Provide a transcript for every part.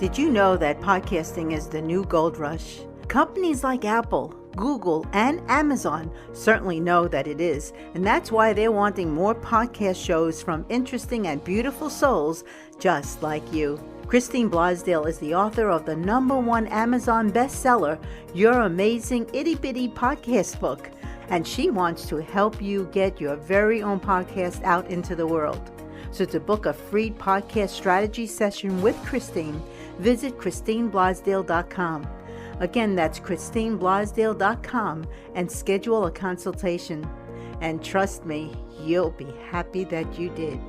Did you know that podcasting is the new gold rush? Companies like Apple, Google, and Amazon certainly know that it is, and that's why they're wanting more podcast shows from interesting and beautiful souls just like you. Christine Blasdale is the author of the #1 Amazon bestseller, Your Amazing Itty Bitty Podcast Book, and she wants to help you get your very own podcast out into the world. So to book a free podcast strategy session with Christine, visit ChristineBlasdale.com. Again, that's ChristineBlasdale.com and schedule a consultation. And trust me, you'll be happy that you did.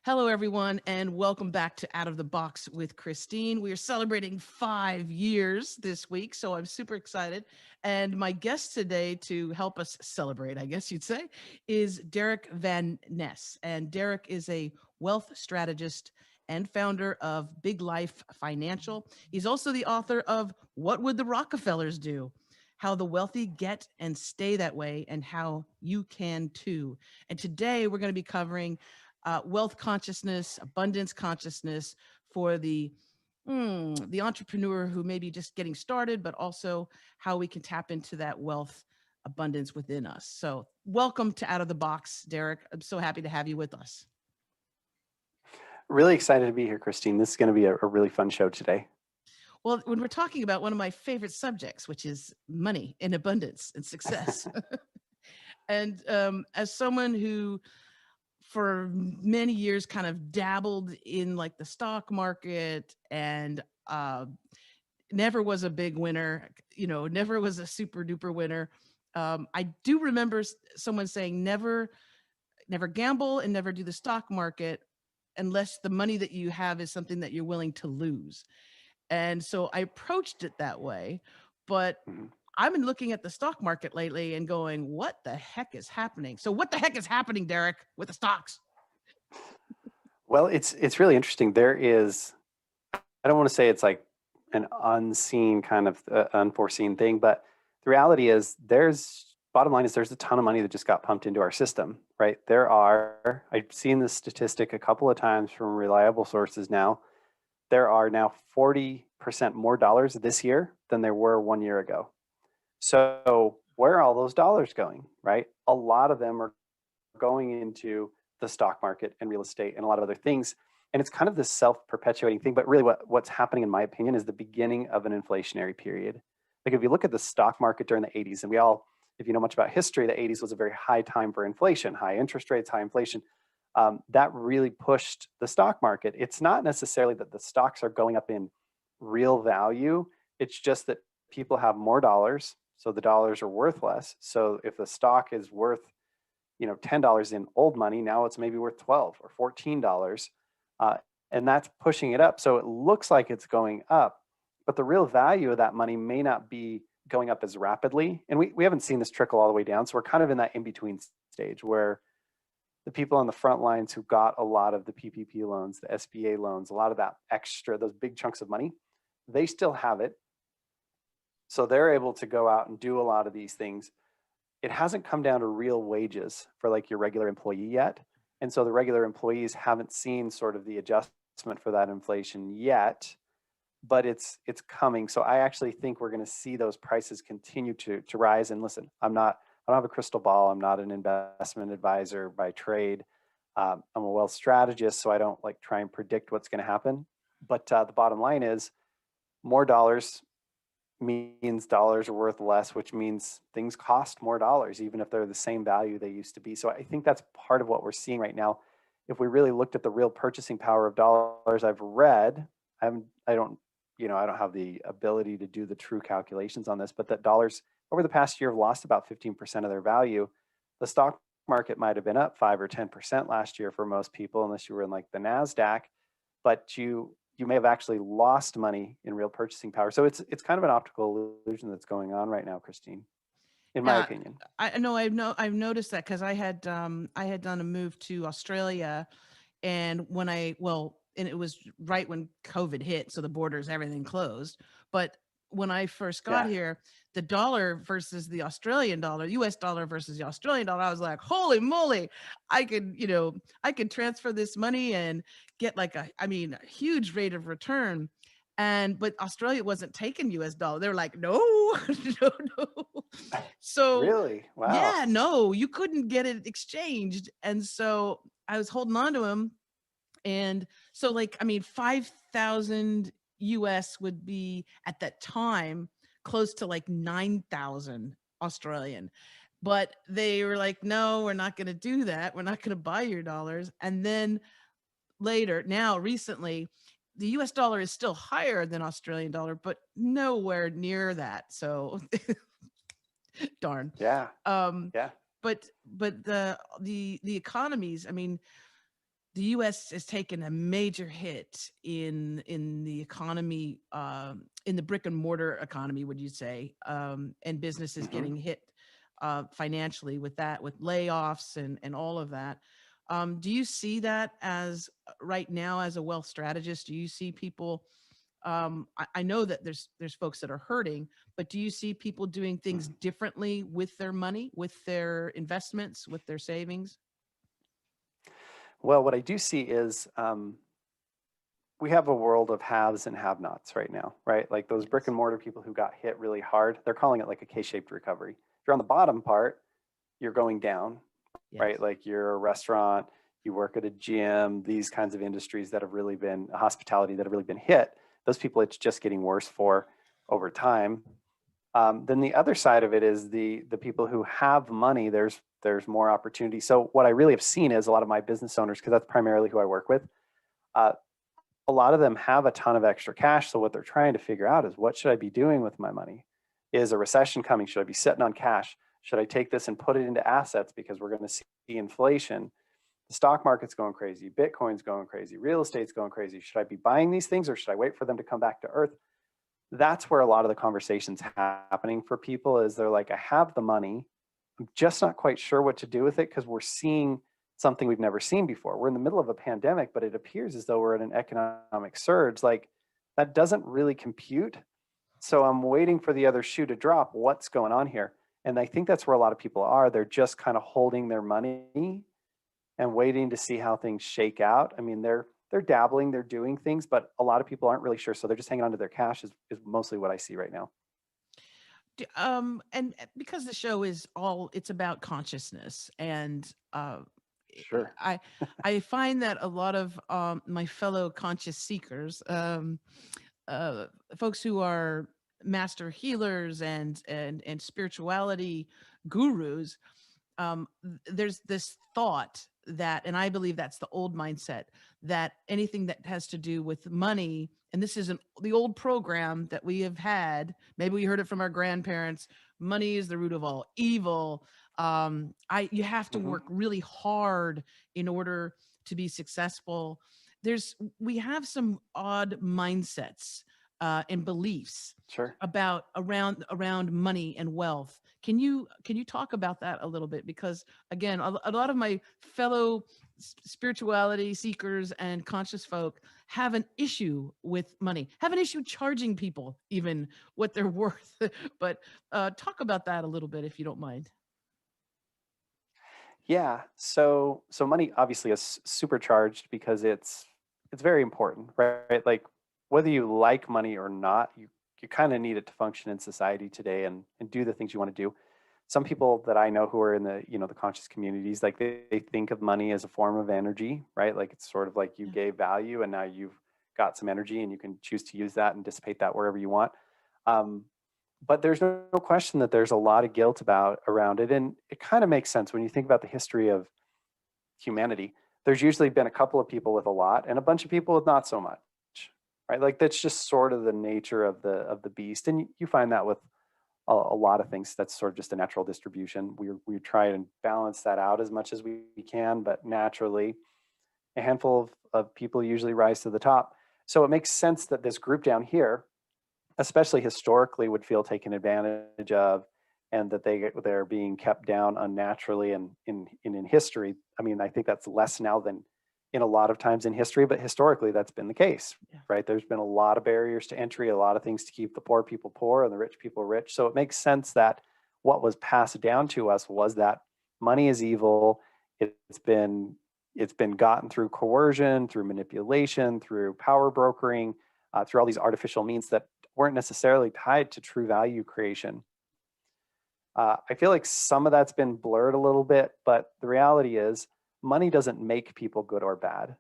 Hello, everyone, and welcome back to Out of the Box with Christine. We are celebrating 5 years this week, so I'm super excited. And my guest today to help us celebrate, I guess you'd say, is Derick Van Ness. And Derick is a wealth strategist and founder of Big Life Financial. He's also the author of What Would the Rockefellers Do? How the Wealthy Get and Stay That Way, and how you can too. And today we're going to be covering wealth consciousness, abundance consciousness for the entrepreneur who may be just getting started, but also how we can tap into that wealth abundance within us. So welcome to Out of the Box, Derick. I'm so happy to have you with us. Really excited to be here, Christine. This is going to be a really fun show today. Well, when we're talking about one of my favorite subjects, which is money and abundance and success. And as someone who for many years kind of dabbled in like the stock market and never was a big winner, never was a super duper winner. I do remember someone saying never gamble and never do the stock market unless the money that you have is something that you're willing to lose. And so I approached it that way, but I've been looking at the stock market lately and going, what the heck is happening? So what the heck is happening, Derick, with the stocks? Well, it's really interesting. There is, I don't want to say it's like an unseen kind of unforeseen thing, but the reality is bottom line is there's a ton of money that just got pumped into our system, right? I've seen this statistic a couple of times from reliable sources now. There are now 40% more dollars this year than there were 1 year ago. So where are all those dollars going, right? A lot of them are going into the stock market and real estate and a lot of other things. And it's kind of this self-perpetuating thing, but really what's happening, in my opinion, is the beginning of an inflationary period. Like if you look at the stock market during the 80s, and if you know much about history, the 80s was a very high time for inflation, high interest rates, high inflation. That really pushed the stock market. It's not necessarily that the stocks are going up in real value. It's just that people have more dollars, so the dollars are worth less. So if the stock is worth $10 in old money, now it's maybe worth $12 or $14, and that's pushing it up. So it looks like it's going up, but the real value of that money may not be going up as rapidly. And we haven't seen this trickle all the way down. So we're kind of in that in-between stage where the people on the front lines who got a lot of the PPP loans, the SBA loans, a lot of that extra, those big chunks of money, they still have it. So they're able to go out and do a lot of these things. It hasn't come down to real wages for like your regular employee yet. And so the regular employees haven't seen sort of the adjustment for that inflation yet, but it's coming. So I actually think we're going to see those prices continue to rise. And listen, I don't have a crystal ball. I'm not an investment advisor by trade. I'm a wealth strategist, so I don't like try and predict what's going to happen. But the bottom line is more dollars means dollars are worth less, which means things cost more dollars, even if they're the same value they used to be. So I think that's part of what we're seeing right now. If we really looked at the real purchasing power of dollars, I don't have the ability to do the true calculations on this, but that dollars over the past year have lost about 15% of their value. The stock market might have been up 5 or 10% last year for most people, unless you were in like the NASDAQ, but you may have actually lost money in real purchasing power. So it's kind of an optical illusion that's going on right now, Christine, in my opinion. I know I've noticed that because I had done a move to Australia, and and it was right when COVID hit, so the borders, everything closed. But when I first got here, the dollar versus the Australian dollar, US dollar versus the Australian dollar, I was like, holy moly, I could transfer this money and get like a huge rate of return. But Australia wasn't taking US dollar. They were like, no, no, no. So Really? Wow. yeah, no, you couldn't get it exchanged. And so I was holding on to them. And so 5,000 US would be at that time close to like 9,000 Australian. But they were like, no, we're not going to do that. We're not going to buy your dollars. And then recently, the US dollar is still higher than Australian dollar, but nowhere near that. So darn. Yeah. Um, Yeah. but the economies, I mean, the U.S. has taken a major hit in the economy, in the brick and mortar economy, would you say? And businesses getting hit financially with that, with layoffs and all of that. Do you see that as right now as a wealth strategist? Do you see people? I know that there's folks that are hurting, but do you see people doing things differently with their money, with their investments, with their savings? Well, what I do see is we have a world of haves and have-nots right now, right? Like those brick and mortar people who got hit really hard, they're calling it like a K-shaped recovery. If you're on the bottom part, you're going down, right? Yes. Like you're a restaurant, you work at a gym, these kinds of industries that have really been hospitality that have really been hit. Those people, it's just getting worse for over time. Then the other side of it is the people who have money. There's more opportunity. So what I really have seen is a lot of my business owners, because that's primarily who I work with. A lot of them have a ton of extra cash. So what they're trying to figure out is, what should I be doing with my money? Is a recession coming? Should I be sitting on cash? Should I take this and put it into assets because we're going to see inflation? The stock market's going crazy. Bitcoin's going crazy. Real estate's going crazy. Should I be buying these things or should I wait for them to come back to earth? That's where a lot of the conversation's happening for people, is they're like, I have the money. I'm just not quite sure what to do with it because we're seeing something we've never seen before. We're in the middle of a pandemic, but it appears as though we're in an economic surge. Like, that doesn't really compute. So I'm waiting for the other shoe to drop. What's going on here? And I think that's where a lot of people are. They're just kind of holding their money and waiting to see how things shake out. I mean, they're dabbling, they're doing things, but a lot of people aren't really sure. So they're just hanging on to their cash is mostly what I see right now. And because the show is it's about consciousness, and Sure. I find that a lot of my fellow conscious seekers, folks who are master healers and spirituality gurus, there's this thought that, and I believe that's the old mindset, that anything that has to do with money, and this is the old program that we have had, maybe we heard it from our grandparents, money is the root of all evil. You have to work really hard in order to be successful. We have some odd mindsets and beliefs Sure. about around money and wealth. Can you talk about that a little bit? Because again, a lot of my fellow spirituality seekers and conscious folk have an issue with money, have an issue charging people even what they're worth. But talk about that a little bit, if you don't mind. Yeah. So money obviously is supercharged because it's very important, right? Like, whether you like money or not, you kind of need it to function in society today and do the things you want to do. Some people that I know who are in the the conscious communities, like they think of money as a form of energy, right? Like, it's sort of like you gave value and now you've got some energy and you can choose to use that and dissipate that wherever you want. But there's no question that there's a lot of guilt around it, and it kind of makes sense when you think about the history of humanity. There's usually been a couple of people with a lot and a bunch of people with not so much, right? Like, that's just sort of the nature of the beast, and you find that with a lot of things. That's sort of just a natural distribution. We try and balance that out as much as we can, but naturally, a handful of people usually rise to the top. So it makes sense that this group down here, especially historically, would feel taken advantage of, and that they're being kept down unnaturally. And in history, I mean, I think that's less now than in a lot of times in history, but historically that's been the case, Yeah. right? There's been a lot of barriers to entry, a lot of things to keep the poor people poor and the rich people rich. So it makes sense that what was passed down to us was that money is evil. It's been it's been gotten through coercion, through manipulation, through power brokering, through all these artificial means that weren't necessarily tied to true value creation. I feel like some of that's been blurred a little bit, but the reality is money doesn't make people good or bad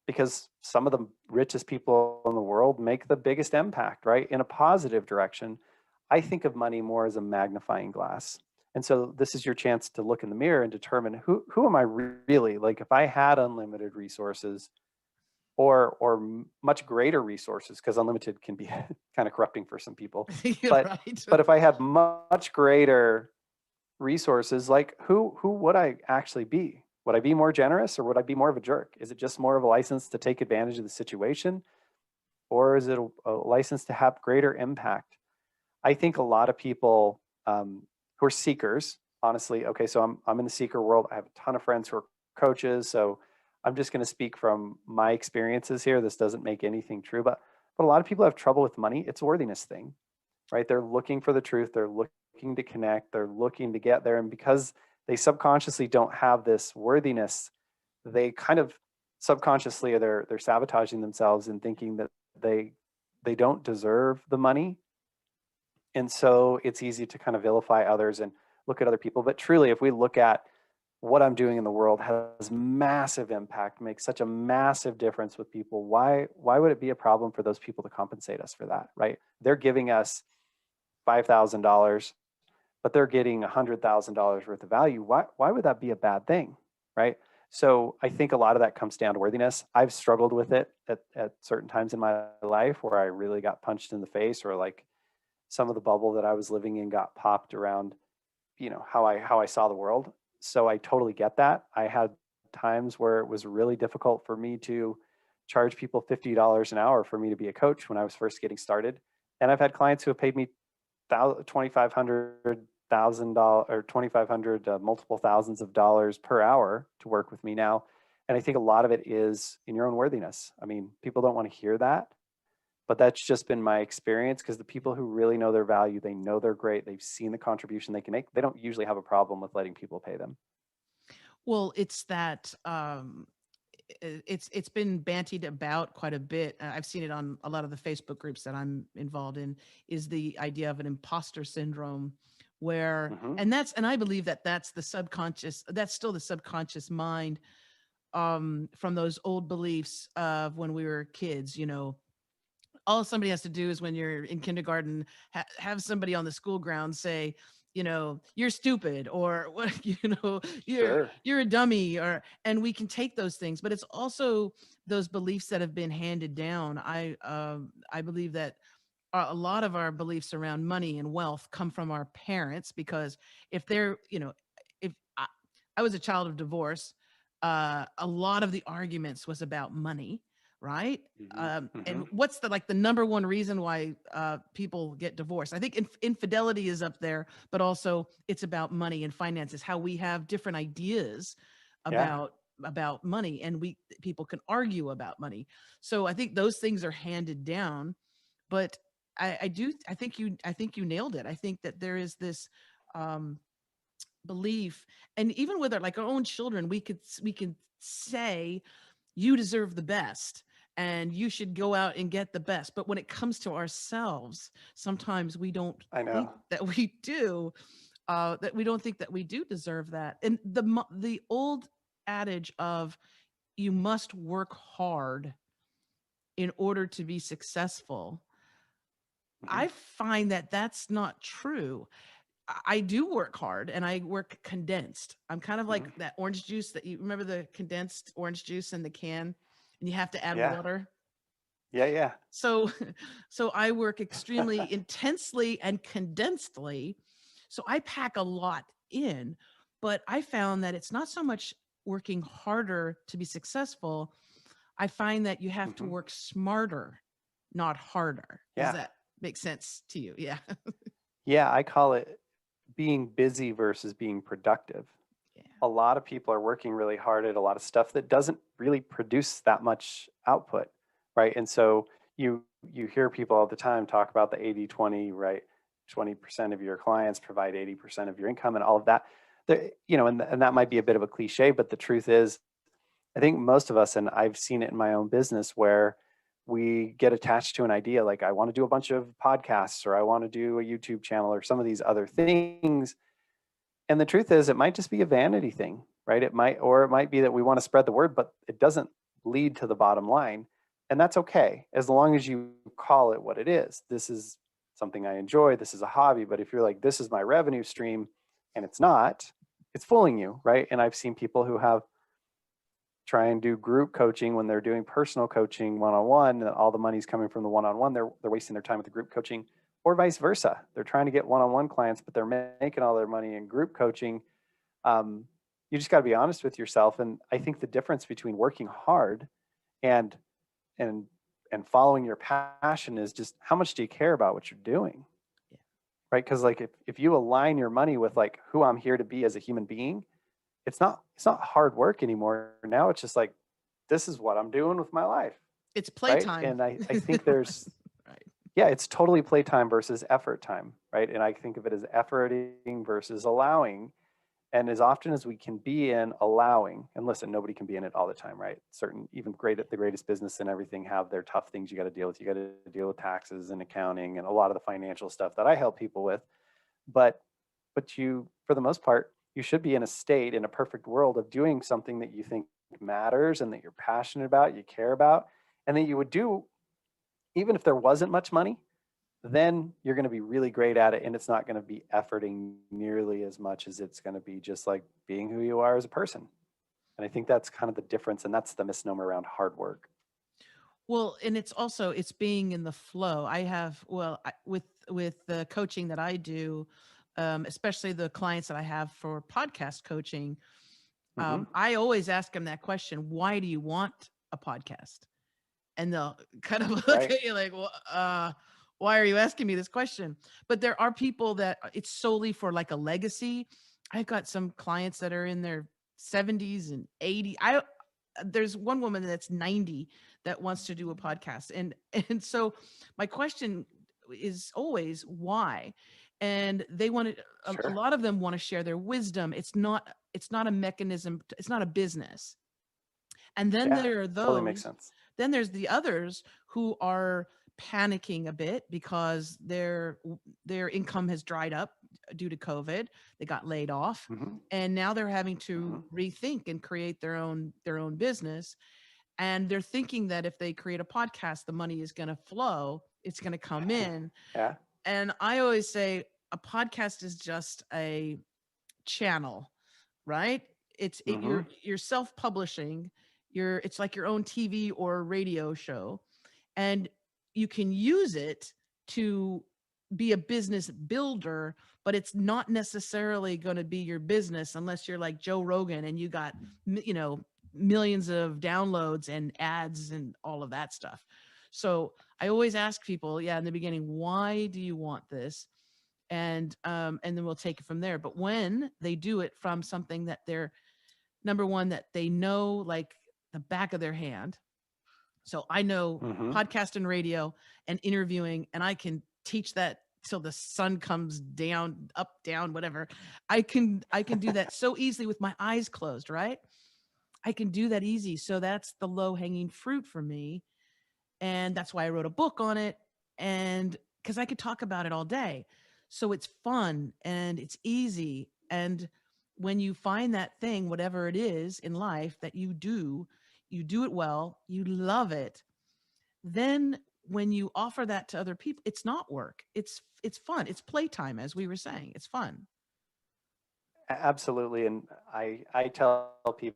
because some of the richest people in the world make the biggest impact, right? In a positive direction. I think of money more as a magnifying glass. And so this is your chance to look in the mirror and determine who am I really? Like if I had unlimited resources or much greater resources, because unlimited can be kind of corrupting for some people. You're But right. but if I had much greater resources, like who would I actually be? Would I be more generous or would I be more of a jerk? Is it just more of a license to take advantage of the situation? Or is it a license to have greater impact? I think a lot of people who are seekers, honestly, okay, so I'm in the seeker world. I have a ton of friends who are coaches. So I'm just going to speak from my experiences here. This doesn't make anything true, but a lot of people have trouble with money. It's a worthiness thing, right? They're looking for the truth. They're looking to connect. They're looking to get there. And because they subconsciously don't have this worthiness, they kind of subconsciously they're sabotaging themselves and thinking that they don't deserve the money. And so it's easy to kind of vilify others and look at other people. But truly, if we look at what I'm doing in the world has massive impact, makes such a massive difference with people. Why would it be a problem for those people to compensate us for that, right? They're giving us $5,000, but they're getting $100,000 worth of value. Why would that be a bad thing, right? So I think a lot of that comes down to worthiness. I've struggled with it at certain times in my life where I really got punched in the face, or like some of the bubble that I was living in got popped around, how I saw the world. So I totally get that. I had times where it was really difficult for me to charge people $50 an hour for me to be a coach when I was first getting started. And I've had clients who have paid me $2,500 or 2,500 multiple thousands of dollars per hour to work with me now. And I think a lot of it is in your own worthiness. I mean, people don't want to hear that, but that's just been my experience, because the people who really know their value, they know they're great, they've seen the contribution they can make, they don't usually have a problem with letting people pay them. Well, it's that it's been bantied about quite a bit. I've seen it on a lot of the Facebook groups that I'm involved in, is the idea of an imposter syndrome where Mm-hmm. and I believe that that's the subconscious, that's still the subconscious mind from those old beliefs of when we were kids, all somebody has to do is when you're in kindergarten, have somebody on the school ground say, you're stupid, or what, you're Sure. you're a dummy, and we can take those things, but it's also those beliefs that have been handed down. I believe that a lot of our beliefs around money and wealth come from our parents, because if they're, if I was a child of divorce, a lot of the arguments was about money, right? Mm-hmm. Mm-hmm. And what's the number one reason why people get divorced? I think infidelity is up there, but also it's about money and finances, how we have different ideas Yeah. about money, and people can argue about money. So I think those things are handed down, but I think you nailed it. I think that there is this um belief, and even with our own children, we can say, you deserve the best and you should go out and get the best, but when it comes to ourselves, sometimes we don't I think know. that we do, that we don't think that we do deserve that. And the old adage of, you must work hard in order to be successful, Mm-hmm. I find that that's not true. I do work hard, and I work condensed. I'm kind of Mm-hmm. like that orange juice, that you remember, the condensed orange juice in the can, and you have to add Yeah. water. Yeah. Yeah. So so I work extremely intensely and condensedly. So I pack a lot in, but I found that it's not so much working harder to be successful. I find that you have to Mm-hmm. work smarter, not harder. Does Yeah. that make sense to you? Yeah. Yeah. I call it being busy versus being productive. Yeah. a lot of people are working really hard at a lot of stuff that doesn't really produce that much output, right? And so you hear people all the time talk about the 80-20, right? 20% of your clients provide 80% of your income and all of that. And that might be a bit of a cliche, but the truth is, I think most of us, and I've seen it in my own business, where we get attached to an idea like, I want to do a bunch of podcasts, or I want to do a YouTube channel, or some of these other things. And the truth is, it might just be a vanity thing, right? It might be that we want to spread the word, but it doesn't lead to the bottom line. And that's okay, as long as you call it what it is. This is something I enjoy. This is a hobby. But if you're like, this is my revenue stream, and it's not, it's fooling you, right? And I've seen people who have try and do group coaching when they're doing personal coaching one-on-one, and all the money's coming from the one-on-one. They're wasting their time with the group coaching, or vice versa. They're trying to get one-on-one clients, but they're making all their money in group coaching. You just got to be honest with yourself. And I think the difference between working hard and following your passion is just how much do you care about what you're doing? Yeah. Right? Because like if you align your money with like who I'm here to be as a human being, it's not hard work anymore. Now it's just like, this is what I'm doing with my life. It's playtime. Right? And I think there's right. Yeah, it's totally playtime versus effort time, right? And I think of it as efforting versus allowing. And as often as we can be in allowing, and listen, nobody can be in it all the time, right? Even the greatest business and everything have their tough things you got to deal with. You got to deal with taxes and accounting and a lot of the financial stuff that I help people with. But you, for the most part, you should be in a state, in a perfect world, of doing something that you think matters and that you're passionate about, you care about, and that you would do even if there wasn't much money. Then you're going to be really great at it, and it's not going to be efforting nearly as much as it's going to be just like being who you are as a person. And I think that's kind of the difference, and that's the misnomer around hard work. Well, and it's being in the flow. With the coaching that I do, especially the clients that I have for podcast coaching, I always ask them that question: why do you want a podcast? And they'll kind of look at you like, well, why are you asking me this question? But there are people that it's solely for like a legacy. I've got some clients that are in their 70s and 80s. There's one woman that's 90 that wants to do a podcast. And so my question is always why? And they want to, a lot of them want to share their wisdom. It's not a mechanism. It's not a business. And then there are those, totally makes sense. Then there's the others who are panicking a bit because their income has dried up due to COVID. They got laid off, and now they're having to rethink and create their own business. And they're thinking that if they create a podcast, the money is going to flow. It's going to come in. Yeah. And I always say a podcast is just a channel, right? You're self-publishing. It's like your own TV or radio show, and you can use it to be a business builder, but it's not necessarily going to be your business unless you're like Joe Rogan and you got, millions of downloads and ads and all of that stuff. So I always ask people, in the beginning, why do you want this? And then we'll take it from there. But when they do it from something that they're, number one, that they know like the back of their hand. So I know podcast and radio and interviewing, and I can teach that till the sun comes down, up, down, whatever. I can do that so easily with my eyes closed, right? I can do that easy. So that's the low hanging fruit for me. And that's why I wrote a book on it. And because I could talk about it all day. So it's fun and it's easy. And when you find that thing, whatever it is in life that you do it well, you love it. Then when you offer that to other people, it's not work. It's fun. It's playtime, as we were saying. It's fun. Absolutely. And I tell people,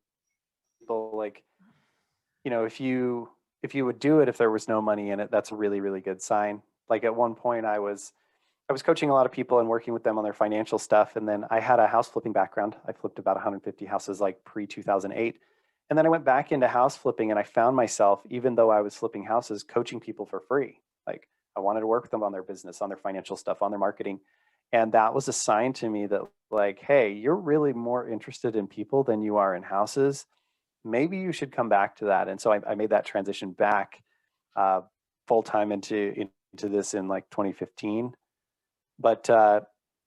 like, if you would do it if there was no money in it, that's a really, really good sign. Like at one point I was coaching a lot of people and working with them on their financial stuff. And then I had a house flipping background. I flipped about 150 houses like pre-2008. And then I went back into house flipping, and I found myself, even though I was flipping houses, coaching people for free. Like I wanted to work with them on their business, on their financial stuff, on their marketing. And that was a sign to me that like, hey, you're really more interested in people than you are in houses. Maybe you should come back to that. And so I made that transition back uh, full time into this in like 2015. But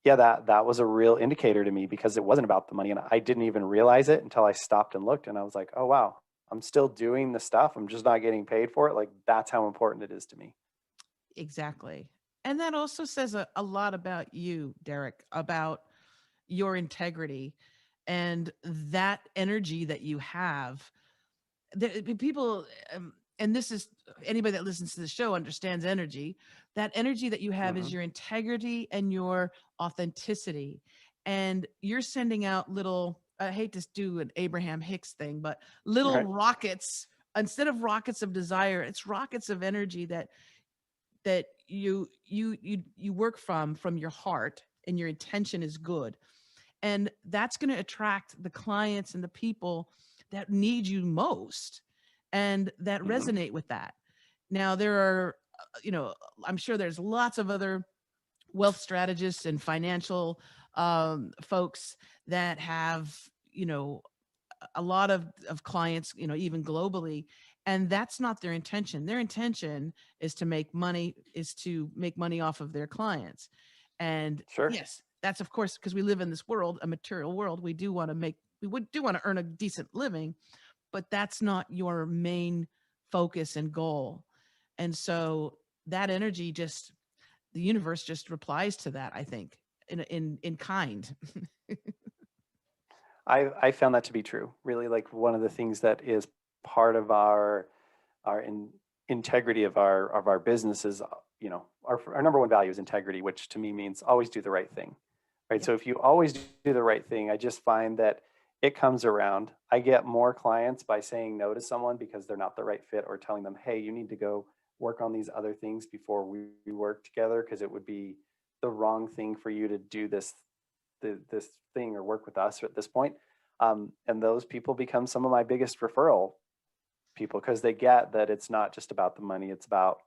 yeah, that was a real indicator to me because it wasn't about the money, and I didn't even realize it until I stopped and looked, and I was like, oh wow, I'm still doing the stuff. I'm just not getting paid for it. Like that's how important it is to me. Exactly. And that also says a lot about you, Derick, about your integrity and that energy that you have. People, and this is anybody that listens to the show understands energy. That energy that you have is Hmm. your integrity and your authenticity. And you're sending out little, I hate to do an Abraham Hicks thing, but little Right. rockets. Instead of rockets of desire, it's rockets of energy that you work from your heart, and your intention is good, and that's going to attract the clients and the people that need you most and that Hmm. resonate with that. Now there are I'm sure there's lots of other wealth strategists and financial folks that have you know a lot of clients, even globally, and that's not their intention. Their intention is to make money off of their clients. And Sure. yes, that's of course because we live in this world, a material world. We would do want to earn a decent living, but that's not your main focus and goal. And so that energy just the universe just replies to that, I think, in kind. I found that to be true. Really, like one of the things that is part of our integrity of our business is, our number one value is integrity, which to me means always do the right thing. Right. Yep. So if you always do the right thing, I just find that it comes around. I get more clients by saying no to someone because they're not the right fit, or telling them, hey, you need to go work on these other things before we work together, because it would be the wrong thing for you to do this thing or work with us at this point. And those people become some of my biggest referral people because they get that it's not just about the money, it's about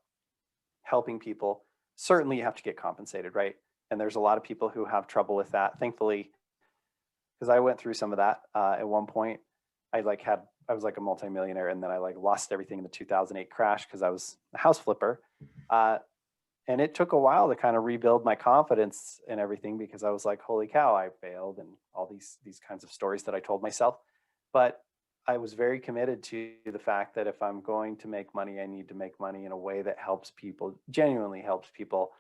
helping people. Certainly, you have to get compensated, right? And there's a lot of people who have trouble with that. Thankfully, because I went through some of that at one point. I was like a multimillionaire, and then I like lost everything in the 2008 crash because I was a house flipper. Uh, and it took a while to kind of rebuild my confidence and everything, because I was like, holy cow, I failed, and all these kinds of stories that I told myself. But I was very committed to the fact that if I'm going to make money, I need to make money in a way that helps people, genuinely helps people.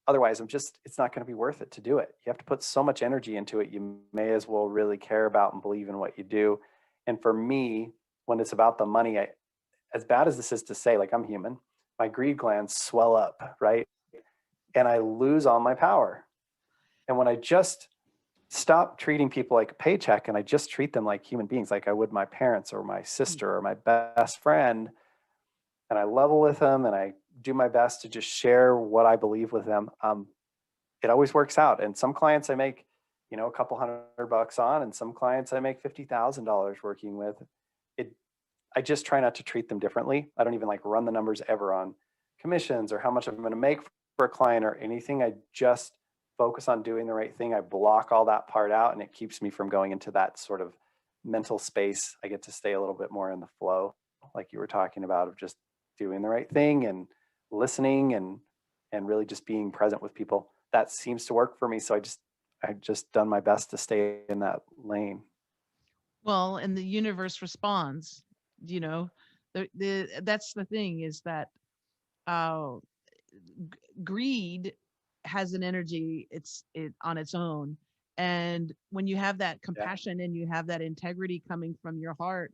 Otherwise, it's not going to be worth it to do it. You have to put so much energy into it. You may as well really care about and believe in what you do. And for me, when it's about the money, as bad as this is to say, like, I'm human, my greed glands swell up, right? And I lose all my power. And when I just stop treating people like a paycheck and I just treat them like human beings, like I would my parents or my sister or my best friend, and I level with them and I do my best to just share what I believe with them, it always works out. And some clients I make, a couple $100 on, and some clients I make $50,000 working with. It, I just try not to treat them differently. I don't even like run the numbers ever on commissions or how much I'm going to make for a client or anything. I just focus on doing the right thing. I block all that part out, and it keeps me from going into that sort of mental space. I get to stay a little bit more in the flow, like you were talking about, of just doing the right thing and listening and really just being present with people. That seems to work for me. So I've just done my best to stay in that lane. Well, and the universe responds. You know, that's the thing is that uh, greed has an energy it on its own, and when you have that Yeah. compassion and you have that integrity coming from your heart,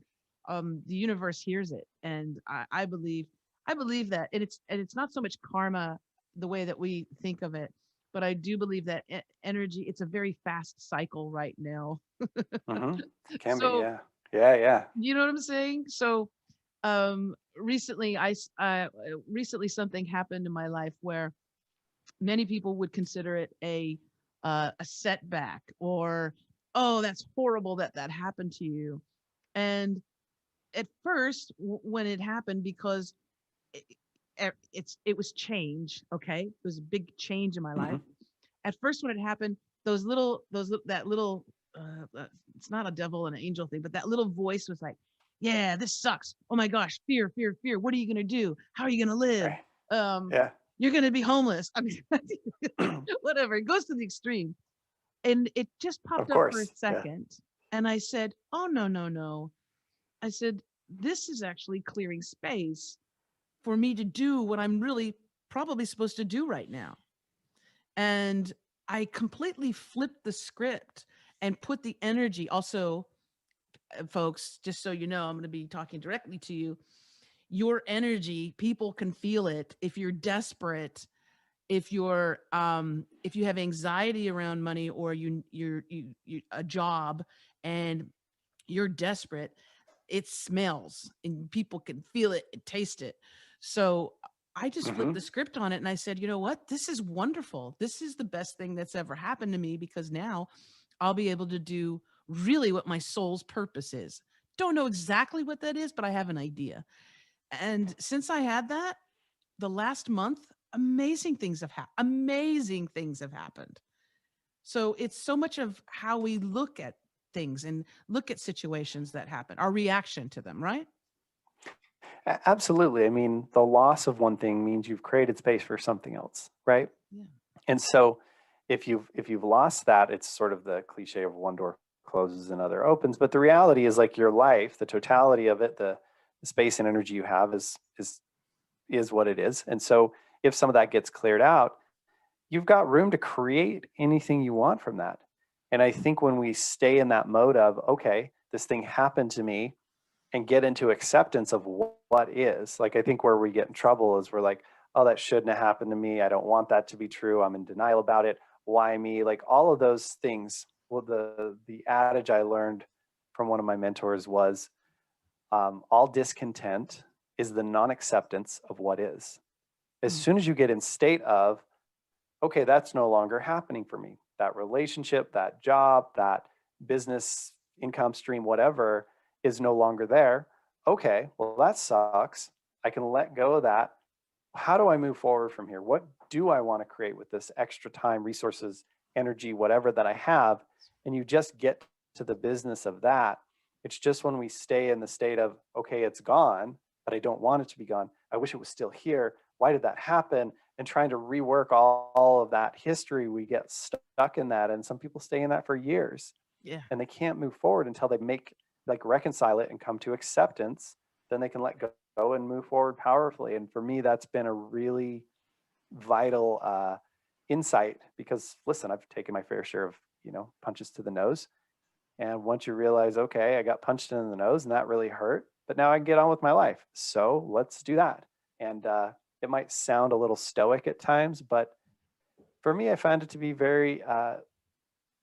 the universe hears it, and I believe that, and it's not so much karma the way that we think of it, but I do believe that energy, it's a very fast cycle right now. Mm-hmm. Can be. So Yeah. Yeah. Yeah. you know what I'm saying? So recently recently something happened in my life where many people would consider it a setback, or oh, that's horrible that that happened to you. And at first when it happened, because it, it was change, okay, it was a big change in my Mm-hmm. life. At first when it happened, that little, it's not a devil and an angel thing, but that little voice was like, yeah, this sucks. Oh my gosh, fear, fear, fear. What are you going to do? How are you going to live? Right. Um, Yeah. you're going to be homeless. I mean, whatever. It goes to the extreme. And it just Of popped up for a course. Yeah. second. And I said, oh, no, no, no. I said, this is actually clearing space for me to do what I'm really probably supposed to do right now. And I completely flipped the script and put the energy. Also, folks, just so you know, I'm going to be talking directly to you. Your energy, people can feel it. If you're desperate, if you have anxiety around money, or you a job and you're desperate, it smells and people can feel it and taste it. So I just flipped Hmm. the script on it and I said, you know what? This is wonderful. This is the best thing that's ever happened to me, because now I'll be able to do really what my soul's purpose is. Don't know exactly what that is, but I have an idea. And since I had that, the last month, amazing things have happened. Amazing things have happened. So it's so much of how we look at things and look at situations that happen, our reaction to them, right? Absolutely. I mean, the loss of one thing means you've created space for something else, right? Yeah. And so if you've lost that, it's sort of the cliche of one door closes, another opens. But the reality is, like, your life, the totality of it, the space and energy you have is what it is. And so if some of that gets cleared out, you've got room to create anything you want from that. And I think when we stay in that mode of, okay, this thing happened to me, and get into acceptance of what is, like, I think where we get in trouble is we're like, oh, that shouldn't have happened to me. I don't want that to be true. I'm in denial about it. Why me? Like, all of those things. Well, the adage I learned from one of my mentors was, all discontent is the non-acceptance of what is. As Mm. soon as you get in state of, okay, that's no longer happening for me, that relationship, that job, that business income stream, whatever, is no longer there. Okay, well, that sucks. I can let go of that. How do I move forward from here? What do I want to create with this extra time, resources, energy, whatever that I have? And you just get to the business of that. It's just when we stay in the state of, okay, it's gone, but I don't want it to be gone. I wish it was still here. Why did that happen? And trying to rework all of that history, we get stuck in that. And some people stay in that for years, Yeah. and they can't move forward until they reconcile it and come to acceptance. Then they can let go and move forward powerfully. And for me, that's been a really vital insight, because listen, I've taken my fair share of, punches to the nose. And once you realize, okay, I got punched in the nose and that really hurt, but now I can get on with my life. So let's do that. And it might sound a little stoic at times, but for me, I found it to be very,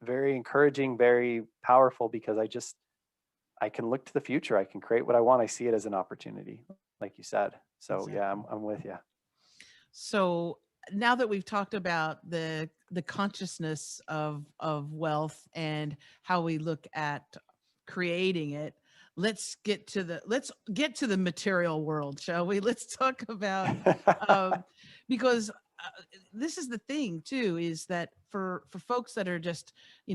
very encouraging, very powerful, because I can look to the future. I can create what I want. I see it as an opportunity, like you said. So yeah, Exactly. I'm with you. So now that we've talked about the consciousness of wealth and how we look at creating it, let's get to the material world, shall we? Let's talk about, um, because this is the thing too, is that for folks that are just,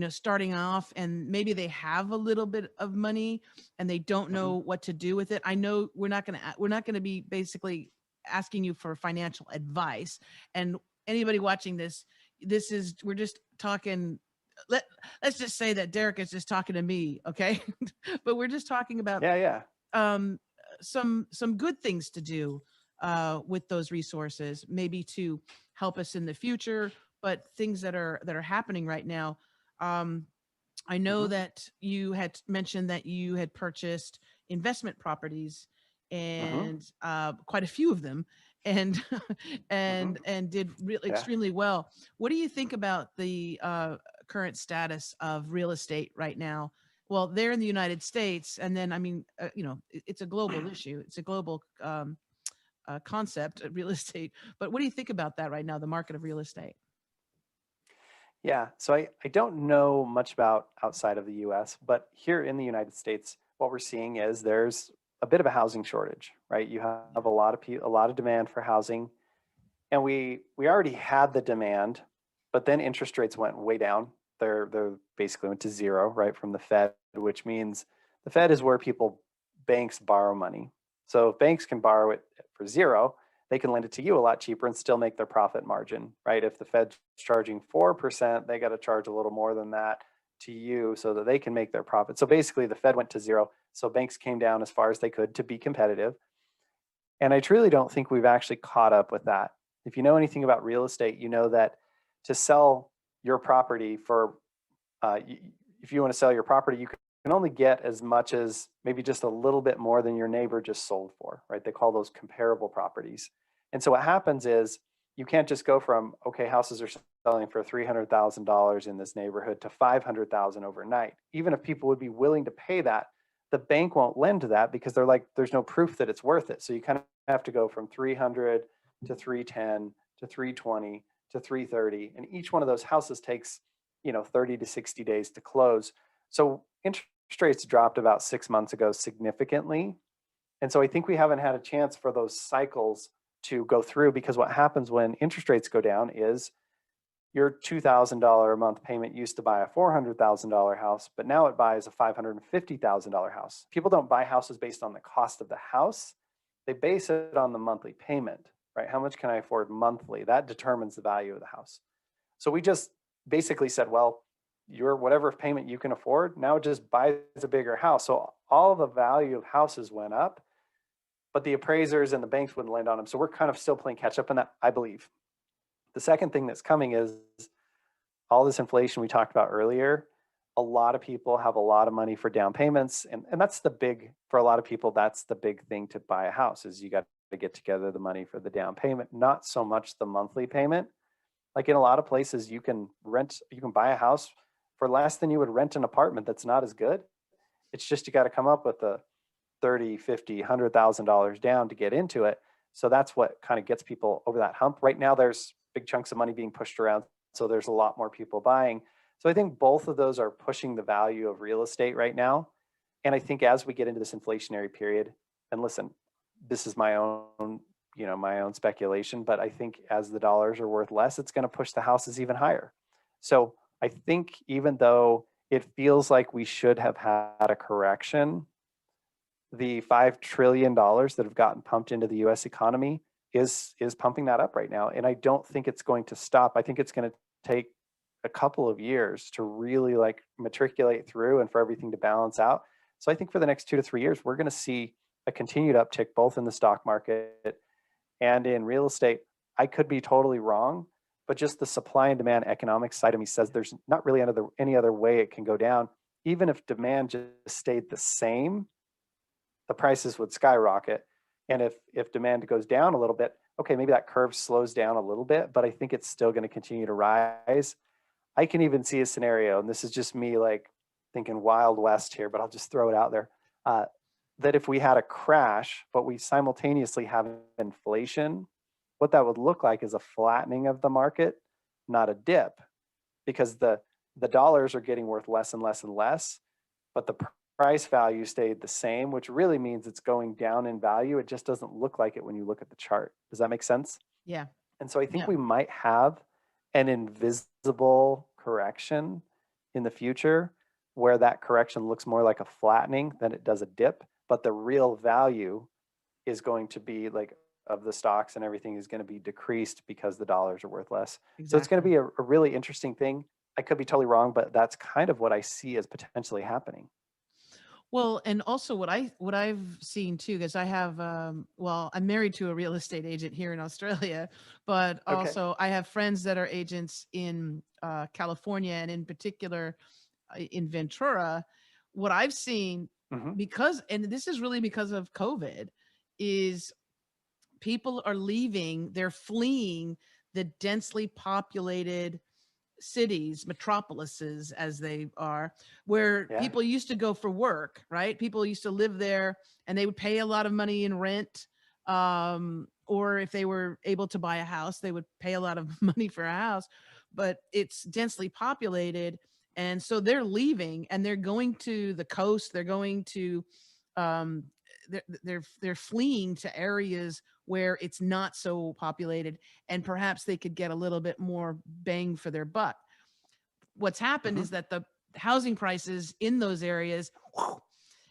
starting off, and maybe they have a little bit of money and they don't Mhm. know what to do with it. I know we're not going to be basically asking you for financial advice. And anybody watching this, we're just talking. let let's just say that Derick is just talking to me, okay? But we're just talking about Yeah, yeah. um some good things to do with those resources, maybe to help us in the future, but things that are happening right now. um I know Hmm. that you had mentioned that you had purchased investment properties, Hmm. and quite a few of them, and Hmm. and did really Yeah. extremely well. What do you think about the current status of real estate right now? Well, they're in the United States, and then I mean, it's a global issue. It's a global concept, real estate. But what do you think about that right now, the market of real estate? Yeah. So I don't know much about outside of the US, but here in the United States, what we're seeing is there's a bit of a housing shortage, right? You have Yeah. a lot of demand for housing, and we already had the demand, but then interest rates went way down. they're basically went to zero, right, from the Fed, which means the Fed is where banks borrow money. So if banks can borrow it for zero, they can lend it to you a lot cheaper and still make their profit margin, right? If the Fed's charging 4%, they got to charge a little more than that to you so that they can make their profit. So basically the Fed went to zero. So banks came down as far as they could to be competitive. And I truly don't think we've actually caught up with that. If you know anything about real estate, you know that to sell your property for, if you want to sell your property, you can only get as much as maybe just a little bit more than your neighbor just sold for, right? They call those comparable properties. And so what happens is you can't just go from, okay, houses are selling for $300,000 in this neighborhood to $500,000 overnight. Even if people would be willing to pay that, the bank won't lend to that because they're like, there's no proof that it's worth it. So you kind of have to go from 300 to 310 to 320 to 330. And each one of those houses takes, 30 to 60 days to close. So interest rates dropped about 6 months ago significantly. And so I think we haven't had a chance for those cycles to go through, because what happens when interest rates go down is your $2,000 a month payment used to buy a $400,000 house, but now it buys a $550,000 house. People don't buy houses based on the cost of the house. They base it on the monthly payment, right? How much can I afford monthly? That determines the value of the house. So we just basically said, well, your whatever payment you can afford, now just buys a bigger house. So all the value of houses went up, but the appraisers and the banks wouldn't lend on them. So we're kind of still playing catch up in that, I believe. The second thing that's coming is all this inflation we talked about earlier. A lot of people have a lot of money for down payments. And that's for a lot of people, that's the big thing to buy a house, is you got to get together the money for the down payment, not so much the monthly payment. Like in a lot of places, you can buy a house for less than you would rent an apartment that's not as good. It's just you got to come up with the $30, $50, $100,000 down to get into it. So that's what kind of gets people over that hump. Right now, there's big chunks of money being pushed around. So there's a lot more people buying. So I think both of those are pushing the value of real estate right now. And I think as we get into this inflationary period, and listen, this is my own speculation, but I think as the dollars are worth less, it's going to push the houses even higher. So I think even though it feels like we should have had a correction, the $5 trillion that have gotten pumped into the US economy is pumping that up right now. And I don't think it's going to stop. I think it's going to take a couple of years to really matriculate through and for everything to balance out. So I think for the next 2 to 3 years, we're going to see a continued uptick both in the stock market and in real estate. I could be totally wrong, but just the supply and demand economics side of me says there's not really any other way it can go down. Even if demand just stayed the same, the prices would skyrocket. And if demand goes down a little bit, okay, maybe that curve slows down a little bit, but I think it's still going to continue to rise. I can even see a scenario, and this is just me thinking Wild West here, but I'll just throw it out there, that if we had a crash, but we simultaneously have inflation, what that would look like is a flattening of the market, not a dip, because the dollars are getting worth less and less and less, but the price value stayed the same, which really means it's going down in value. It just doesn't look like it when you look at the chart. Does that make sense? Yeah. And so I think we might have an invisible correction in the future where that correction looks more like a flattening than it does a dip, but the real value is going to be of the stocks and everything is going to be decreased because the dollars are worth less. Exactly. So it's going to be a really interesting thing. I could be totally wrong, but that's kind of what I see as potentially happening. Well, and also what I've seen too, because I have, I'm married to a real estate agent here in Australia, but also I have friends that are agents in California, and in particular in Ventura. What I've seen, and this is really because of COVID, is people are leaving, they're fleeing the densely populated cities, metropolises as they are, where people used to go for work, right? People used to live there and they would pay a lot of money in rent. Or if they were able to buy a house, they would pay a lot of money for a house, but it's densely populated. And so they're leaving and they're going to the coast. They're going to, they're fleeing to areas where it's not so populated, and perhaps they could get a little bit more bang for their buck. what's happened is that the housing prices in those areas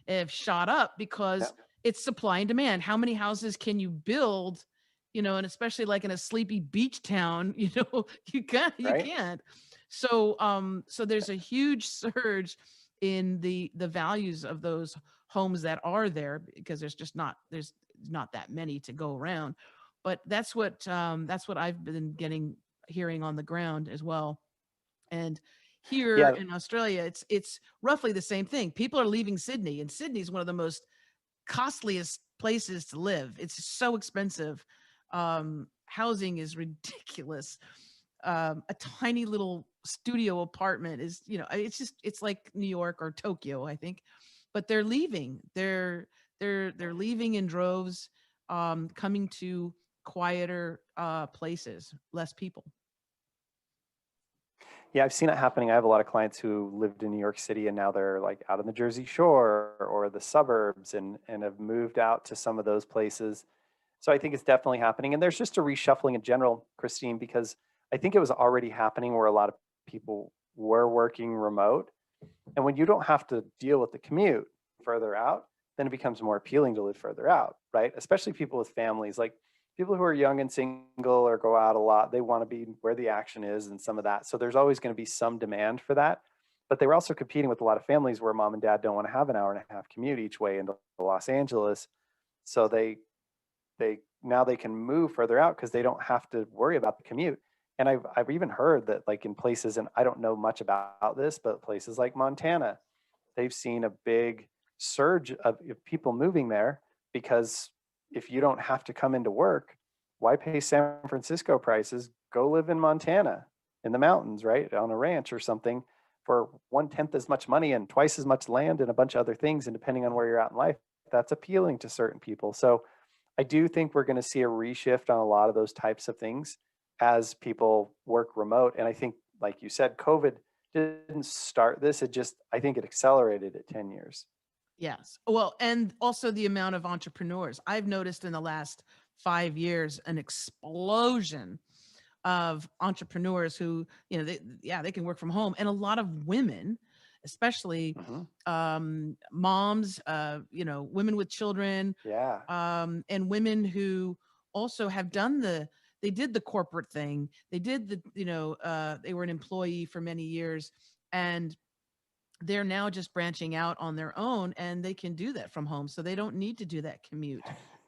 have shot up because it's supply and demand. How many houses can you build? And especially like in a sleepy beach town, you can't. So there's a huge surge in the values of those homes that are there, because there's not that many to go around. But that's what I've been hearing on the ground as well. And here in Australia, it's roughly the same thing. People are leaving Sydney, and Sydney is one of the most costliest places to live. It's so expensive. Housing is ridiculous. A tiny little studio apartment is, it's like New York or Tokyo, I think. But they're leaving. They're leaving in droves, coming to quieter places, less people. Yeah, I've seen it happening. I have a lot of clients who lived in New York City and now they're like out on the Jersey Shore or the suburbs and have moved out to some of those places. So I think it's definitely happening. And there's just a reshuffling in general, Christine, because I think it was already happening where a lot of people were working remote. And when you don't have to deal with the commute further out, then it becomes more appealing to live further out, right? Especially people with families, like people who are young and single or go out a lot, they want to be where the action is and some of that. So there's always going to be some demand for that. But they were also competing with a lot of families where mom and dad don't want to have an hour and a half commute each way into Los Angeles. So they now they can move further out because they don't have to worry about the commute. And I've even heard that like in places, and I don't know much about this, but places like Montana, they've seen a big surge of people moving there because if you don't have to come into work, why pay San Francisco prices? Go live in Montana in the mountains, right? On a ranch or something for 1/10 as much money and twice as much land and a bunch of other things. And depending on where you're at in life, that's appealing to certain people. So I do think we're going to see a reshift on a lot of those types of things as people work remote. And I think, like you said, COVID didn't start this. I think it accelerated it 10 years. Yes. Well, and also the amount of entrepreneurs. I've noticed in the last 5 years an explosion of entrepreneurs who, they can work from home. And a lot of women, especially moms, women with children, and women who also have they did the corporate thing. They did they were an employee for many years, and they're now just branching out on their own, and they can do that from home. So they don't need to do that commute.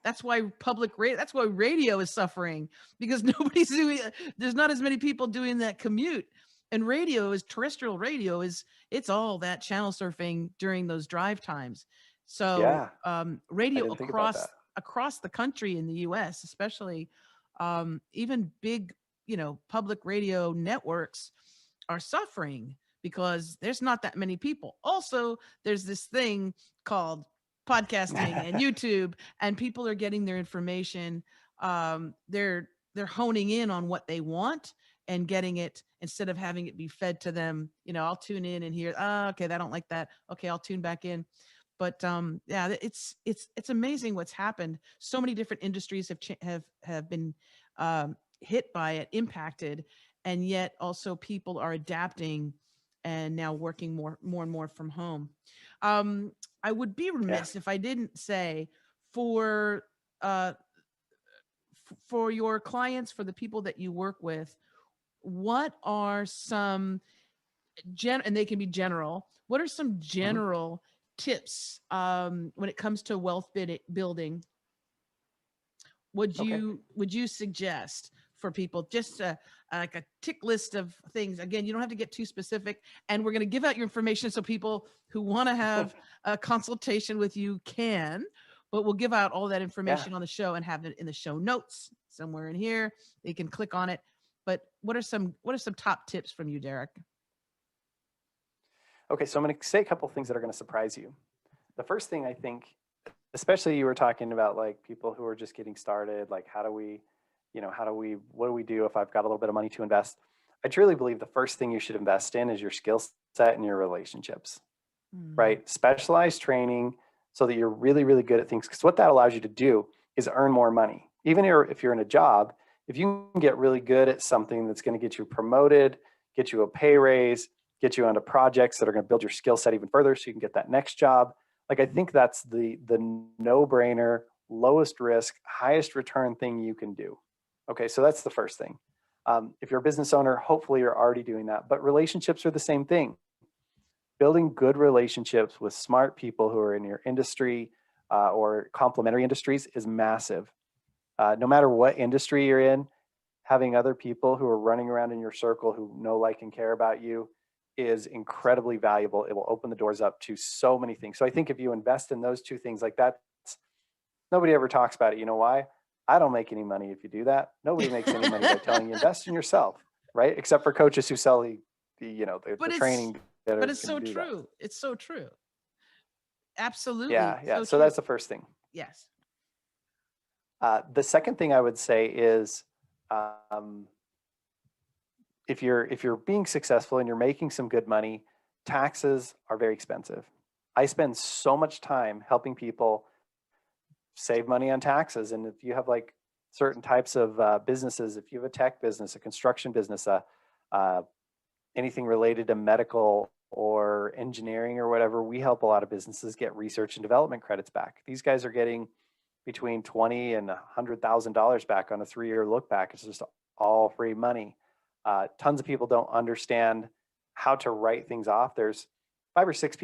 That's why that's why radio is suffering, because there's not as many people doing that commute. And terrestrial radio it's all that channel surfing during those drive times. So radio across the country in the US, especially, even big, public radio networks are suffering because there's not that many people. Also, there's this thing called podcasting and YouTube, and people are getting their information. They're honing in on what they want and getting it instead of having it be fed to them. I'll tune in and hear, okay, I don't like that. Okay, I'll tune back in. But it's amazing what's happened. So many different industries have been hit by it, impacted, and yet also people are adapting and now working more and more from home. I would be remiss if I didn't say for your clients, for the people that you work with, what are some and they can be general. What are some general tips when it comes to wealth building? Would you suggest for people just like a tick list of things? Again, you don't have to get too specific, and we're going to give out your information so people who want to have a consultation with you can, but we'll give out all that information on the show and have it in the show notes somewhere in here. They can click on it. But what are some top tips from you, Derick? Okay, so I'm going to say a couple of things that are going to surprise you. The first thing, I think, especially you were talking about like people who are just getting started, like what do we do if I've got a little bit of money to invest? I truly believe the first thing you should invest in is your skill set and your relationships, right? Specialized training so that you're really, really good at things. Because what that allows you to do is earn more money. Even if you're in a job, if you can get really good at something that's going to get you promoted, get you a pay raise, get you onto projects that are going to build your skill set even further so you can get that next job. Like, I think that's the no-brainer, lowest risk, highest return thing you can do. Okay, so that's the first thing. If you're a business owner, hopefully you're already doing that. But relationships are the same thing. Building good relationships with smart people who are in your industry or complementary industries is massive. No matter what industry you're in, having other people who are running around in your circle who know, like, and care about you is incredibly valuable. It will open the doors up to so many things. So I think if you invest in those two things, like that, nobody ever talks about it. You know why? I don't make any money if you do that. Nobody makes any money by telling you invest in yourself, right? Except for coaches who sell the training. But it's so true. It's so true. Absolutely. Yeah. So true. that's the first thing. Yes. The second thing I would say is, if you're being successful and you're making some good money, taxes are very expensive. I spend so much time helping people save money on taxes. And if you have like certain types of businesses, if you have a tech business, a construction business, anything related to medical or engineering or whatever, we help a lot of businesses get research and development credits back. These guys are getting between $20,000 and $100,000 back on a 3-year look back. It's just all free money. Tons of people don't understand how to write things off. There's 5 or 6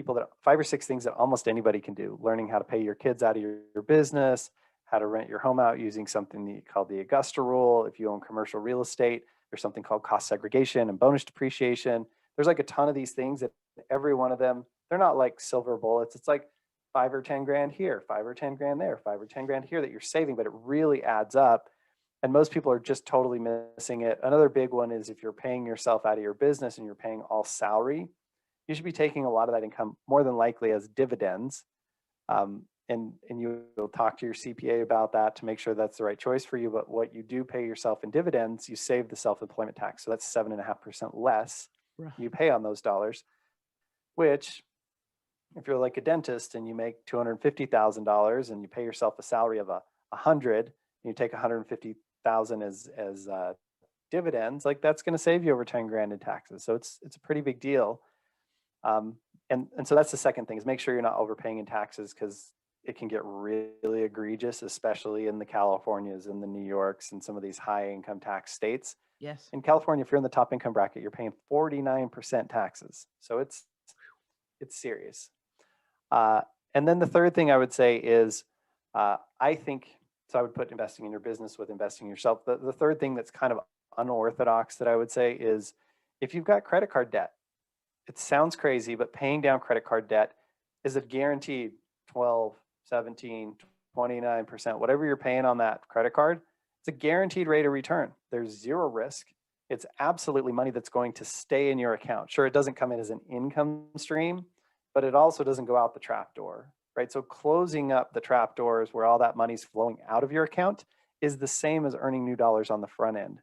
things that almost anybody can do. Learning how to pay your kids out of your business, how to rent your home out using something called the Augusta rule. If you own commercial real estate, there's something called cost segregation and bonus depreciation. There's like a ton of these things that every one of them, they're not like silver bullets. It's like 5 or 10 grand here, 5 or 10 grand there, 5 or 10 grand here that you're saving, but it really adds up. And most people are just totally missing it. Another big one is if you're paying yourself out of your business and you're paying all salary, you should be taking a lot of that income more than likely as dividends. And you'll talk to your CPA about that to make sure that's the right choice for you. But what you do pay yourself in dividends, you save the self-employment tax. So that's 7.5% less you pay on those dollars, which if you're like a dentist and you make $250,000 and you pay yourself a salary of 100, and you take 150,000 as dividends, like that's going to save you over 10 grand in taxes. So it's a pretty big deal. And so that's the second thing, is make sure you're not overpaying in taxes, because it can get really egregious, especially in the Californias and the New Yorks and some of these high income tax states. Yes. In California, if you're in the top income bracket, you're paying 49% taxes. So it's serious. And then the third thing I would say is, I think, so I would put investing in your business with investing in yourself. The third thing that's kind of unorthodox that I would say is, if you've got credit card debt, it sounds crazy, but paying down credit card debt is a guaranteed 12, 17, 29%, whatever you're paying on that credit card, it's a guaranteed rate of return. There's zero risk. It's absolutely money that's going to stay in your account. Sure, it doesn't come in as an income stream, but it also doesn't go out the trap door, right? So closing up the trap doors where all that money's flowing out of your account is the same as earning new dollars on the front end.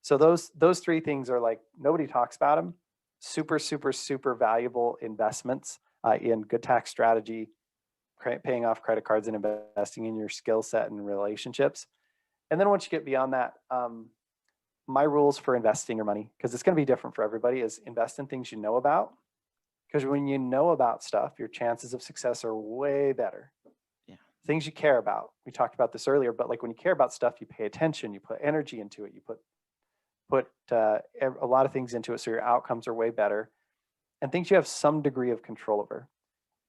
So those three things are like, nobody talks about them. Super, super, super valuable investments in good tax strategy, paying off credit cards, and investing in your skill set and relationships. And then once you get beyond that, my rules for investing your money, because it's going to be different for everybody, is invest in things you know about. Because when you know about stuff, your chances of success are way better. Yeah. Things you care about. We talked about this earlier, but like when you care about stuff, you pay attention, you put energy into it, you put a lot of things into it, so your outcomes are way better. And things you have some degree of control over.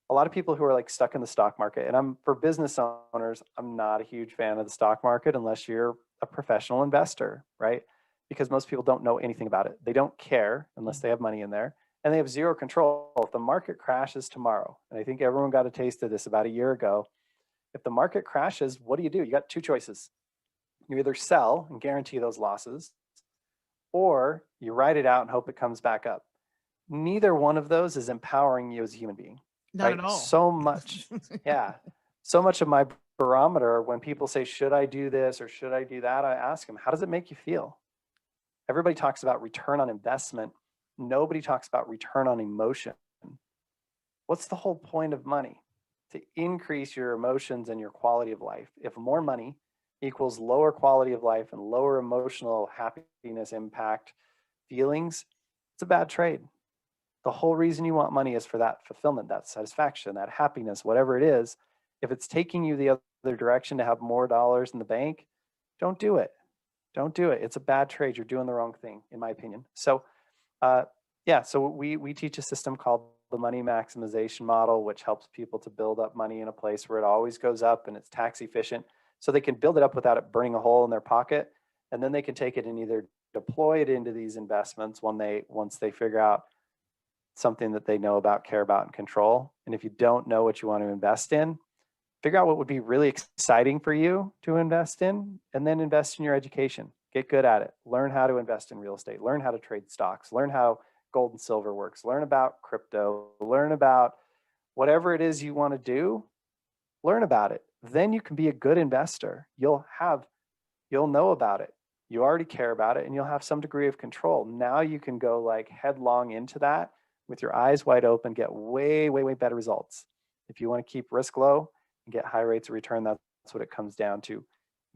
A lot of people who are like stuck in the stock market, and for business owners, I'm not a huge fan of the stock market unless you're a professional investor, right? Because most people don't know anything about it. They don't care unless they have money in there, and they have zero control. If the market crashes tomorrow, and I think everyone got a taste of this about a year ago, if the market crashes, what do? You got two choices. You either sell and guarantee those losses, or you ride it out and hope it comes back up. Neither one of those is empowering you as a human being. Not at all. So much, yeah. So much of my barometer, when people say, should I do this or should I do that? I ask them, how does it make you feel? Everybody talks about return on investment. Nobody talks about return on emotion. What's the whole point of money? To increase your emotions and your quality of life. If more money equals lower quality of life and lower emotional happiness, impact, feelings, it's a bad trade. The whole reason you want money is for that fulfillment, that satisfaction, that happiness, whatever it is. If it's taking you the other direction to have more dollars in the bank, don't do it. Don't do it. It's a bad trade. You're doing the wrong thing, in my opinion. So, yeah, so we teach a system called the money maximization model, which helps people to build up money in a place where it always goes up and it's tax efficient. So they can build it up without it burning a hole in their pocket. And then they can take it and either deploy it into these investments once they figure out something that they know about, care about, and control. And if you don't know what you want to invest in, figure out what would be really exciting for you to invest in, and then invest in your education. Get good at it. Learn how to invest in real estate. Learn how to trade stocks. Learn how gold and silver works. Learn about crypto. Learn about whatever it is you want to do. Learn about it. Then you can be a good investor. You'll know about it. You already care about it, and you'll have some degree of control. Now you can go like headlong into that with your eyes wide open, get way, way, way better results. If you want to keep risk low and get high rates of return, that's what it comes down to.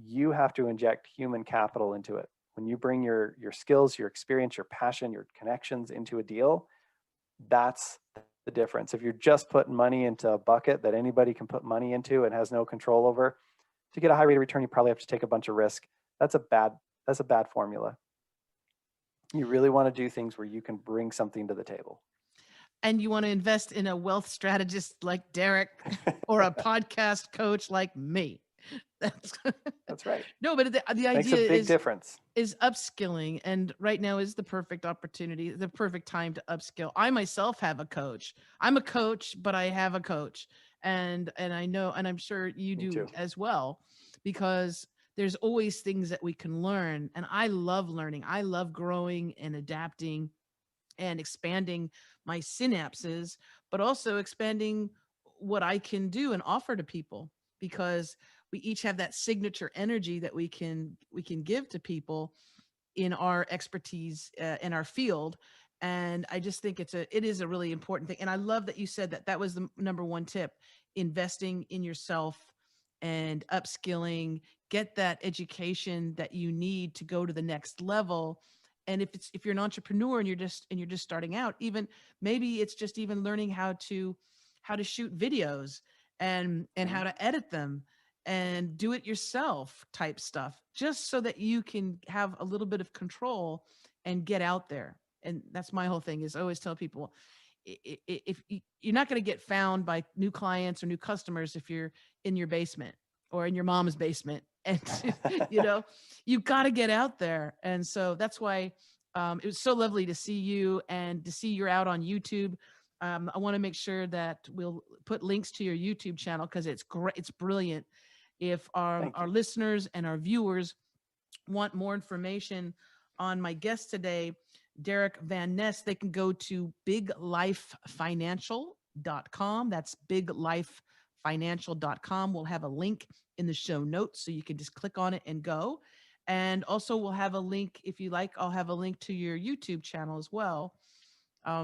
You have to inject human capital into it. When you bring your skills, your experience, your passion, your connections into a deal, that's the difference. If you're just putting money into a bucket that anybody can put money into and has no control over, to get a high rate of return, you probably have to take a bunch of risk. That's a bad formula. You really want to do things where you can bring something to the table. And you want to invest in a wealth strategist like Derick or a podcast coach like me. That's right. No, but the Makes idea a big difference. is upskilling. And right now is the perfect opportunity, the perfect time to upskill. I myself have a coach. I'm a coach, but I have a coach. And I know, and I'm sure you do as well, because there's always things that we can learn. And I love learning. I love growing and adapting and expanding my synapses, but also expanding what I can do and offer to people, because we each have that signature energy that we can give to people in our expertise in our field. And I just think it is a really important thing. And I love that you said that was the number one tip: investing in yourself and upskilling, get that education that you need to go to the next level. And if you're an entrepreneur and you're just starting out, even maybe it's just even learning how to shoot videos and how to edit them and do it yourself type stuff, just so that you can have a little bit of control and get out there. And that's my whole thing, is I always tell people, if you're not going to get found by new clients or new customers if you're in your basement or in your mom's basement, and you've got to get out there. And so that's why it was so lovely to see you and to see you're out on YouTube. I want to make sure that we'll put links to your YouTube channel, because it's great. It's brilliant. If our listeners and our viewers want more information on my guest today, Derick Van Ness, they can go to biglifefinancial.com. That's biglifefinancial.com. We'll have a link in the show notes, so you can just click on it and go. And also we'll have a link, if you like, I'll have a link to your YouTube channel as well.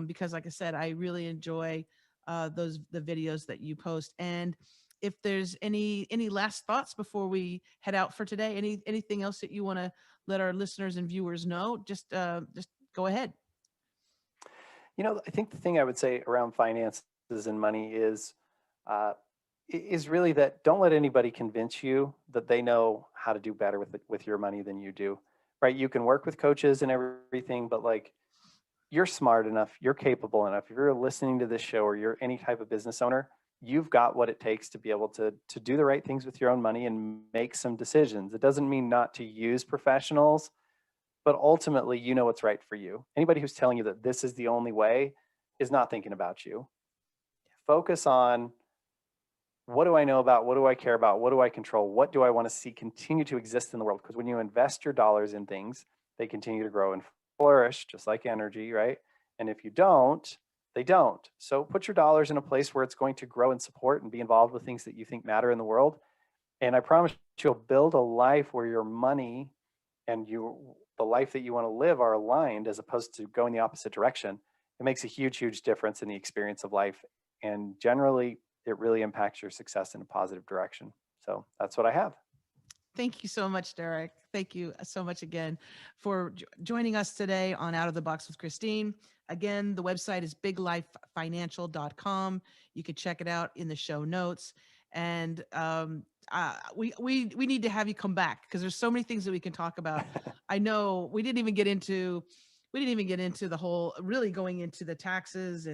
Because like I said, I really enjoy the videos that you post. And if there's any last thoughts before we head out for today, anything else that you want to let our listeners and viewers know, just go ahead. I think the thing I would say around finances and money is really that don't let anybody convince you that they know how to do better with your money than you do, right? You can work with coaches and everything, but like, you're smart enough, you're capable enough. If you're listening to this show or you're any type of business owner, you've got what it takes to be able to do the right things with your own money and make some decisions. It doesn't mean not to use professionals, but ultimately, you know what's right for you. Anybody who's telling you that this is the only way is not thinking about you. Focus on, what do I know about? What do I care about? What do I control? What do I want to see continue to exist in the world? Because when you invest your dollars in things, they continue to grow and flourish, just like energy, right? And if you don't, they don't. So put your dollars in a place where it's going to grow and support and be involved with things that you think matter in the world. And I promise you'll build a life where your money and the life that you want to live are aligned, as opposed to going the opposite direction. It makes a huge, huge difference in the experience of life. And generally, it really impacts your success in a positive direction. So that's what I have. Thank you so much, Derick. Thank you so much again for joining us today on Out of the Box with Christine. Again, the website is biglifefinancial.com. You can check it out in the show notes. And we need to have you come back because there's so many things that we can talk about. I know we didn't even get into the whole really going into the taxes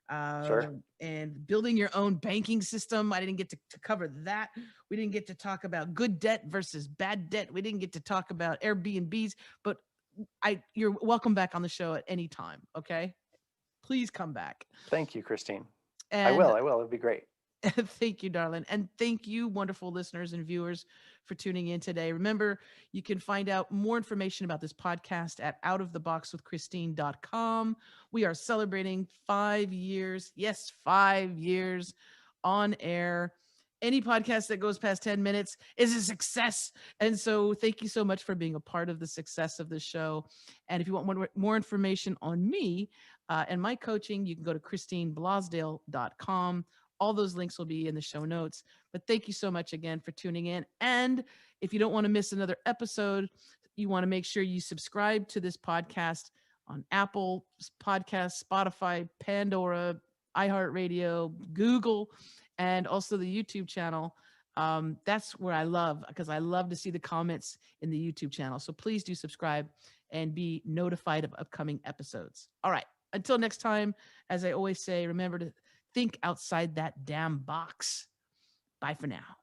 Sure. and building your own banking system. I didn't get to cover that. We didn't get to talk about good debt versus bad debt. We didn't get to talk about Airbnbs, but you're welcome back on the show at any time. Okay. Please come back. Thank you, Christine. I And will. I will. It'd be great. thank you, darling. And thank you, wonderful listeners and viewers, for tuning in today. Remember, you can find out more information about this podcast at outoftheboxwithchristine.com. We are celebrating 5 years. Yes, 5 years on air. Any podcast that goes past 10 minutes is a success. And so thank you so much for being a part of the success of the show. And if you want more information on me and my coaching, you can go to christineblasdale.com. All those links will be in the show notes. But thank you so much again for tuning in. And if you don't want to miss another episode, you want to make sure you subscribe to this podcast on Apple Podcasts, Spotify, Pandora, iHeartRadio, Google, and also the YouTube channel. That's where I love, because I love to see the comments in the YouTube channel. So please do subscribe and be notified of upcoming episodes. All right. Until next time, as I always say, remember to think outside that damn box. Bye for now.